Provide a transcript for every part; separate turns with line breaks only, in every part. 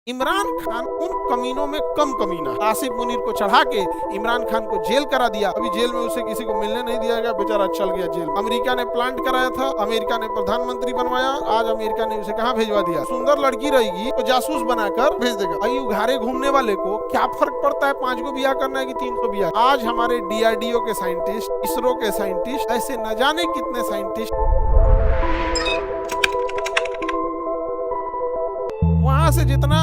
इमरान खान उन कमीनों में कम कमीना। आसिफ मुनीर को चढ़ा के इमरान खान को जेल करा दिया। अभी जेल में उसे किसी को मिलने नहीं दिया गया, बेचारा चल गया जेल। अमेरिका ने प्लांट कराया था, अमेरिका ने प्रधानमंत्री बनवाया, आज अमेरिका ने उसे कहाँ भेजवा दिया। सुंदर लड़की रहेगी तो जासूस बनाकर भेज देगा। भाई उघारे घूमने वाले को क्या फर्क पड़ता है 5 को बियाह करना है कि 300 बियाह। आज हमारे DRDO के साइंटिस्ट, इसरो के साइंटिस्ट, ऐसे न जाने कितने साइंटिस्ट वहां से जितना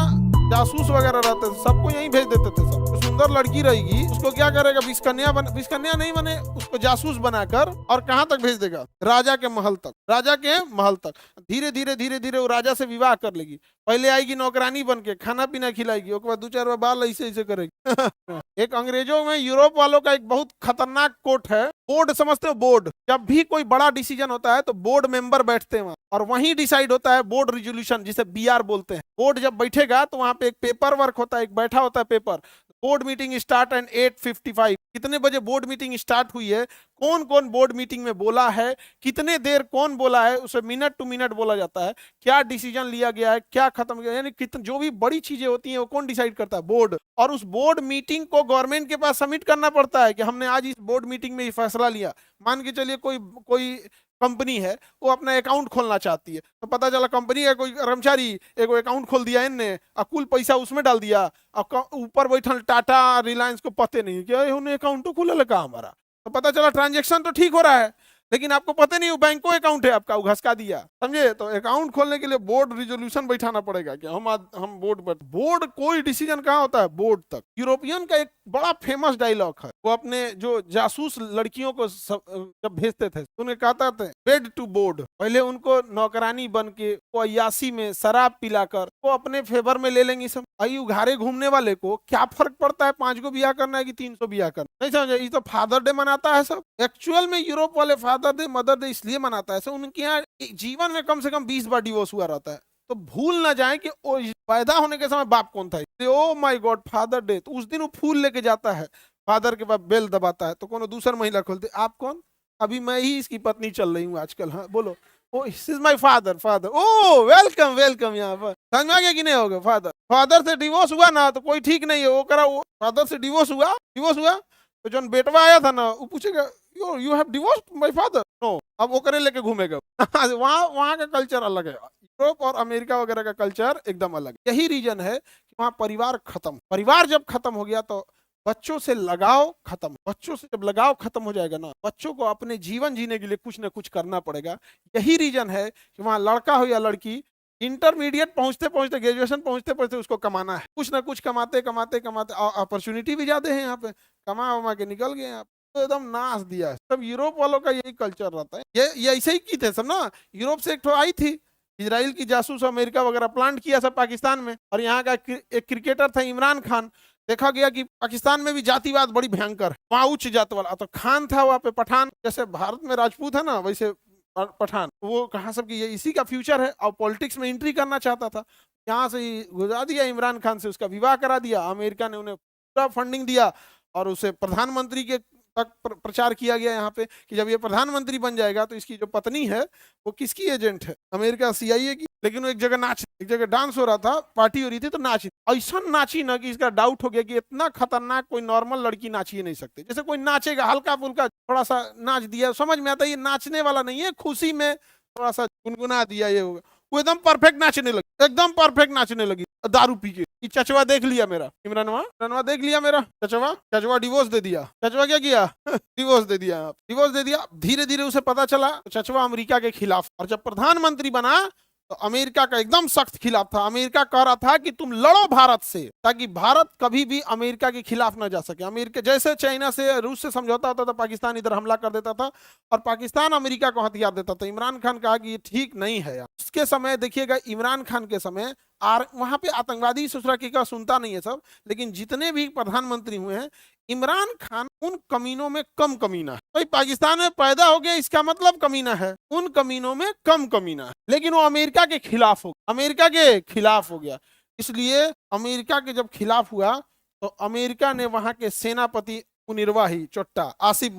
जासूस वगैरह रहते थे सबको यहीं भेज देते थे। सब तो सुंदर लड़की रहेगी उसको क्या करेगा, विस्कन्या नहीं बने उसको जासूस बनाकर और कहां तक भेज देगा, राजा के महल तक। राजा के महल तक धीरे धीरे वो राजा से विवाह कर लेगी। पहले आएगी नौकरानी बन के, खाना पीना खिलाएगी, उसके बाद 2-4 बाल ऐसे ऐसे करेगी। एक अंग्रेजों में यूरोप वालों का एक बहुत खतरनाक कोट है, बोर्ड समझते हो, बोर्ड। जब भी कोई बड़ा डिसीजन होता है तो बोर्ड मेंबर बैठते हैं वहां और वहीं डिसाइड होता है बोर्ड रिजोल्यूशन, जिसे BR बोलते हैं। बोर्ड जब बैठेगा तो वहां पे एक पेपर वर्क होता है, एक बैठा होता है paper. Board meeting start and 8:55। कितने बजे बोर्ड मीटिंग स्टार्ट हुई है, कौन कौन बोर्ड मीटिंग में बोला है, कितने देर कौन बोला है, उसे मिनट टू मिनट बोला जाता है। क्या डिसीजन लिया गया है, क्या खत्म गया, यानी कितने जो भी बड़ी चीजें होती हैं वो कौन डिसाइड करता है, बोर्ड। और उस बोर्ड मीटिंग को गवर्नमेंट के पास सबमिट करना पड़ता है कि हमने आज इस बोर्ड मीटिंग में ये फैसला लिया। मान के चलिए कोई कोई कंपनी है, वो अपना अकाउंट खोलना चाहती है, तो पता चला कंपनी का कोई कर्मचारी एक अकाउंट खोल दिया इनने और कुल पैसा उसमें डाल दिया, और ऊपर बैठल टाटा रिलायंस को पते नहीं कि उन्हें अकाउंट खुला का हमारा, तो पता चला ट्रांजेक्शन तो ठीक हो रहा है लेकिन आपको पता नहीं वो बैंको अकाउंट है आपका, वो घसका दिया, समझे। तो अकाउंट खोलने के लिए बोर्ड रिजोल्यूशन बैठाना पड़ेगा कि हम बोर्ड पर। बोर्ड कोई डिसीजन कहाँ होता है, बोर्ड तक। यूरोपियन का एक बड़ा फेमस डायलॉग है, वो अपने जो जासूस लड़कियों को जब भेजते थे उन्हें कहते थे बेड टू बोर्ड। पहले उनको नौकरानी बन के वो अय्यासी में शराब पिलाकर वो अपने फेवर में ले लेंगी सब। भाई उघारे घूमने वाले को क्या फर्क पड़ता है 5 को बियाह करना है कि 300 बियाह करना, नहीं समझे। ये तो फादर डे मनाता है सब। एक्चुअल में यूरोप वाले फादर डे मदर डे इसलिए मनाता है, उनके यहाँ जीवन में कम से कम 20 बार डिवोर्स हुआ रहता है। तो भूल ना जाए कि पैदा होने के समय बाप कौन था। Oh my God, father day, तो उस दिन वो फूल लेके जाता है, फादर के पास बेल दबाता है तो कोनो दूसर महिला खोलती, आप कौन, अभी मैं ही इसकी पत्नी चल रही हूँ आजकल, हाँ बोलो, oh this is my father, father, oh welcome welcome, यहाँ पर समझ में आ गया कि नहीं होगा। फादर, फादर से डिवोर्स हुआ ना तो कोई ठीक नहीं है, वो करा वो फादर से डिवोर्स हुआ तो जो बेटवा आया था ना वो पूछेगा you have divorce my father, no, अब वो करे लेके घूमेगा। वहाँ का कल्चर अलग है, यूरोप और अमेरिका वगैरह का कल्चर एकदम अलग। यही रीजन है कि वहाँ परिवार खत्म। परिवार जब खत्म हो गया तो बच्चों से लगाव खत्म। बच्चों से जब लगाव खत्म हो जाएगा ना, बच्चों को अपने जीवन जीने के लिए कुछ ना कुछ करना पड़ेगा। यही रीजन है कि वहाँ लड़का हो या लड़की, इंटरमीडिएट पहुंचते पहुंचते, ग्रेजुएशन पहुंचते पहुंचते उसको कमाना है, कुछ ना कुछ कमाते कमाते कमाते, अपॉर्चुनिटी भी ज्यादा है यहाँ पे, कमा वमा के निकल गए आप, तो एकदम नाश दिया है। सब यूरोप वालों का यही कल्चर रहता है। ये ऐसे ही की थे सब ना। यूरोप से एक तो आई थी इजराइल की जासूस, अमेरिका वगैरह प्लांट किया सब पाकिस्तान में। और यहाँ का एक क्रिकेटर था इमरान खान। देखा गया कि पाकिस्तान में भी जातिवाद बड़ी भयंकर है, वहाँ उच्च जात वाला। तो खान था वहाँ पे, पठान, जैसे भारत में राजपूत है ना वैसे पठान, वो कहा सब कि ये इसी का फ्यूचर है, और पॉलिटिक्स में एंट्री करना चाहता था। यहाँ से ही गुजरा दिया इमरान खान से, उसका विवाह करा दिया, अमेरिका ने उन्हें पूरा फंडिंग दिया और उसे प्रधानमंत्री के तक प्रचार किया गया यहाँ पे कि जब ये प्रधानमंत्री बन जाएगा तो इसकी जो पत्नी है वो किसकी एजेंट है, अमेरिका CIA की। लेकिन वो एक जगह डांस हो रहा था, पार्टी हो रही थी, तो नाची, ऐसा नाची ना कि इसका डाउट हो गया कि इतना खतरनाक कोई नॉर्मल लड़की नाची ही नहीं सकती। जैसे कोई नाचेगा हल्का फुल्का थोड़ा सा नाच दिया, समझ में आता है ये नाचने वाला नहीं है, खुशी में थोड़ा सा गुनगुना दिया, ये होगा। वो एकदम परफेक्ट नाचने लगी, एकदम परफेक्ट नाचने लगी दारू पी के। चचवा देख लिया मेरा, इमरानवा देख लिया मेरा चचवा डिवोर्स दे दिया। चचवा क्या किया डिवोर्स दे दिया। धीरे धीरे उसे पता चला चचवा अमेरिका के खिलाफ, और जब प्रधानमंत्री बना तो अमेरिका का एकदम सख्त खिलाफ था। अमेरिका कह रहा था कि तुम लड़ो भारत से, ताकि भारत कभी भी अमेरिका के खिलाफ ना जा सके। अमेरिका जैसे चाइना से, रूस से समझौता होता था, पाकिस्तान इधर हमला कर देता था और पाकिस्तान अमेरिका को हथियार देता था। इमरान खान कहा कि ये ठीक नहीं है। उसके समय देखिएगा, इमरान खान के समय वहां पे आतंकवादी ससुरा की का सुनता नहीं है सब, लेकिन जितने भी प्रधानमंत्री हुए हैं, इमरान खान उन कमीनों में कम कमीना है। भाई पाकिस्तान में पैदा हो गया इसका मतलब कमीना है, उन कमीनों में कम कमीना है। लेकिन वो अमेरिका के खिलाफ हो गया। इसलिए अमेरिका के जब खिलाफ हुआ तो अमेरिका ने वहां के सेनापति मुनीरवाही चोट्टा, आसिफ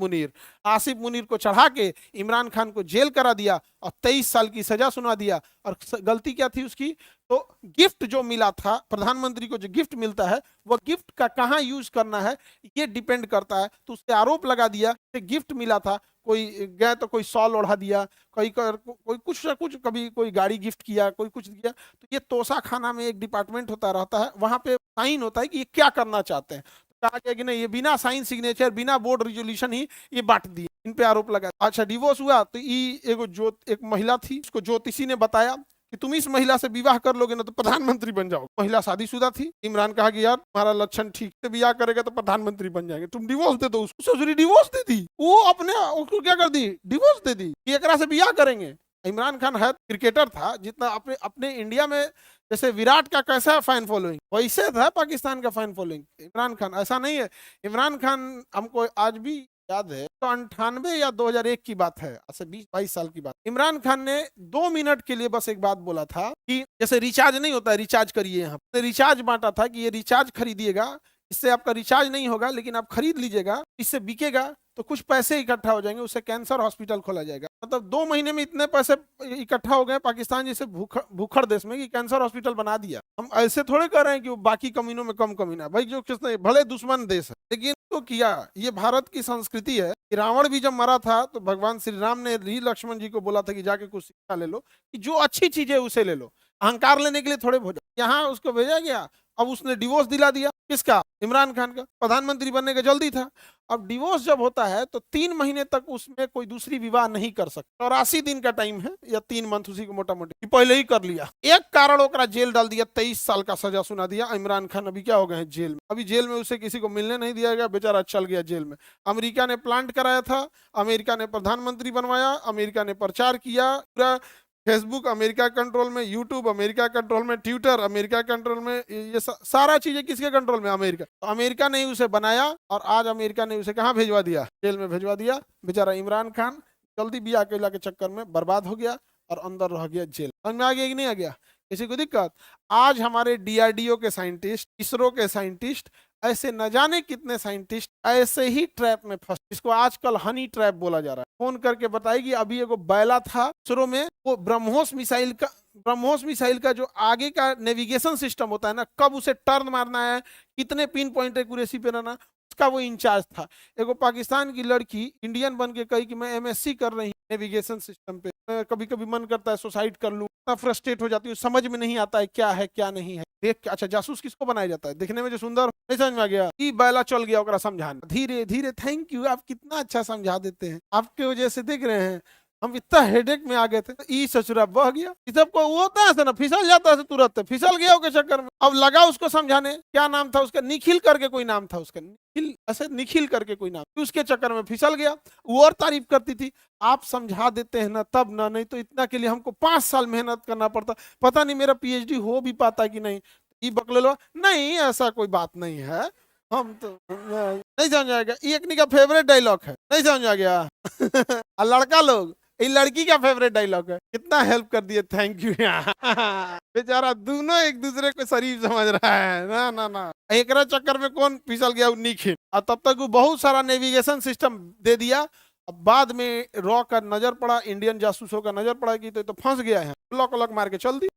मुनीर को चढ़ा के इमरान खान को जेल करा दिया और 23 साल की सजा सुना दिया। और गलती क्या थी उसकी? तो गिफ्ट जो मिला था, प्रधानमंत्री को जो गिफ्ट मिलता है, वह गिफ्ट का कहाँ यूज करना है ये डिपेंड करता है। तो उससे आरोप लगा दिया कि गिफ्ट मिला था, कोई गए तो कोई सॉल ओढ़ा दिया, कोई कुछ ना कुछ, कभी कोई गाड़ी गिफ्ट किया, कोई कुछ दिया। तो ये तोशा खाना में एक डिपार्टमेंट होता रहता है, वहां पे साइन होता है कि ये क्या करना चाहते हैं। तो कहा गया कि नहीं, ये बिना साइन सिग्नेचर, बिना बोर्ड रिजोल्यूशन ही ये बांट दिए। इन पे आरोप लगा। अच्छा, डिवोर्स हुआ तो एक महिला थी, उसको ज्योतिषी ने बताया कि तुम इस महिला से विवाह कर लोगे ना तो प्रधानमंत्री बन जाओ। महिला शादीशुदा थी। इमरान कहा कि यार तुम्हारा लक्षण ठीक से विवाह करेगा तो प्रधानमंत्री बन जाएंगे, तुम डिवोर्स दे दो उसको। ससुरी डिवोर्स दे दी, वो अपने उसको क्या कर दी, डिवोर्स दे दी कि एकरा से विवाह करेंगे। इमरान खान है क्रिकेटर था, जितना अपने अपने इंडिया में जैसे विराट का कैसा है फैन फॉलोइंग, वैसे था पाकिस्तान का फैन फॉलोइंग। इमरान खान ऐसा नहीं है। इमरान खान हमको आज भी याद है, तो 98 या 2001 की बात है, ऐसे 20-22 साल की बात। इमरान खान ने 2 मिनट के लिए बस एक बात बोला था कि जैसे रिचार्ज नहीं होता है, रिचार्ज करिए। यहाँ रिचार्ज बांटा था कि ये रिचार्ज खरीदिएगा, इससे आपका रिचार्ज नहीं होगा लेकिन आप खरीद लीजिएगा, इससे बिकेगा तो कुछ पैसे इकट्ठा हो जाएंगे, उससे कैंसर हॉस्पिटल खोला जाएगा। मतलब 2 महीने में इतने पैसे इकट्ठा हो गए पाकिस्तान जैसे भूखड़ देश में कि कैंसर हॉस्पिटल बना दिया। हम ऐसे थोड़े कर रहे हैं कि वो बाकी कमीनों में कम कमीना, भाई जो किसने भले दुश्मन देश है लेकिन तो किया। ये भारत की संस्कृति है कि रावण भी जब मरा था तो भगवान श्री राम ने लक्ष्मण जी को बोला था कि जाके कुछ शिक्षा ले लो, कि जो अच्छी चीज है उसे ले लो, अहंकार लेने के लिए थोड़े भोज। यहाँ उसको भेजा गया, अब उसने डिवोर्स दिला दिया। किसका? इमरान खान का। प्रधानमंत्री बनने का जल्दी था। अब डिवोर्स जब होता है तो 3 महीने तक उसमें कोई दूसरी विवाह नहीं कर सकता, 84 दिन का टाइम है या 3 मंथ, उसी को मोटा मोटी पहले ही कर लिया। एक कारण ओकरा जेल डाल दिया, 23 साल का सजा सुना दिया। इमरान खान अभी क्या हो गए हैं, जेल में। अभी जेल में उसे किसी को मिलने नहीं दिया गया, बेचारा चल गया जेल में। अमेरिका ने प्लांट कराया था, अमेरिका ने प्रधानमंत्री बनवाया, अमेरिका ने प्रचार किया, पूरा फेसबुक अमेरिका कंट्रोल में, यूट्यूब अमेरिका कंट्रोल में, ट्विटर अमेरिका कंट्रोल में, ये सारा चीजें किसके कंट्रोल में? अमेरिका। तो अमेरिका ने उसे बनाया और आज अमेरिका ने उसे कहाँ भेजवा दिया? जेल में भेजवा दिया। बेचारा इमरान खान जल्दी ब्याह अकेला के चक्कर में बर्बाद हो गया और अंदर रह गया जेल। समझ में आ गया कि नहीं आ गया? किसी को दिक्कत? आज हमारे डीआरडीओ के साइंटिस्ट, इसरो के साइंटिस्ट, ऐसे न जाने कितने साइंटिस्ट ऐसे ही ट्रैप में फंस, इसको आजकल हनी ट्रैप बोला जा रहा है। फोन करके बताएगी अभी एगो बैला था इसरो में, वो ब्रह्मोस मिसाइल का जो आगे का नेविगेशन सिस्टम होता है ना, कब उसे टर्न मारना है, कितने पिन पॉइंट एक्यूरेसी पे रहना, उसका वो इंचार्ज था। एगो पाकिस्तान की लड़की इंडियन बन के कही कि मैं एमएससी कर रही हूँ नेविगेशन सिस्टम पे, कभी कभी मन करता है सुसाइड कर लूं, फ्रस्ट्रेट हो जाती हूँ, समझ में नहीं आता है क्या नहीं है। देख के अच्छा, जासूस किसको बनाया जाता है? देखने में जो सुंदर, नहीं समझ में आ गया? ई बैला चल गया ओकरा समझाना, धीरे धीरे। थैंक यू, आप कितना अच्छा समझा देते हैं, आपके वजह से देख रहे हैं हम इतना हेडेक में आ गए थे। ई ससुरा बह गया। इस सबको वो होता है ना, फिसल जाता है तुरंत, फिसल गया उसके चक्कर में। अब लगा उसको समझाने, क्या नाम था उसका, निखिल करके कोई नाम था उसका, निखिल, ऐसे निखिल करके कोई नाम, उसके चक्कर में फिसल गया। वो और तारीफ करती थी, आप समझा देते हैं ना तब ना, नहीं तो इतना के लिए हमको 5 साल मेहनत करना पड़ता, पता नहीं मेरा पीएचडी हो भी पाता कि नहीं। ये बकले लो, नहीं ऐसा कोई बात नहीं है, हम तो नहीं समझ आएगा। ये एक का फेवरेट डायलॉग है, नहीं समझ आ गया? और लड़का लोग, ये लड़की का फेवरेट डायलॉग है, कितना हेल्प कर दिए, थैंक यू। बेचारा दोनों एक दूसरे को शरीफ समझ रहा है ना ना ना। एक चक्कर में कौन फिसल गया? निखिल। और तब तक वो बहुत सारा नेविगेशन सिस्टम दे दिया। अब बाद में रॉ का नजर पड़ा, इंडियन जासूसों का नजर पड़ा कि तो फंस गया है, लॉक मार के चल दी।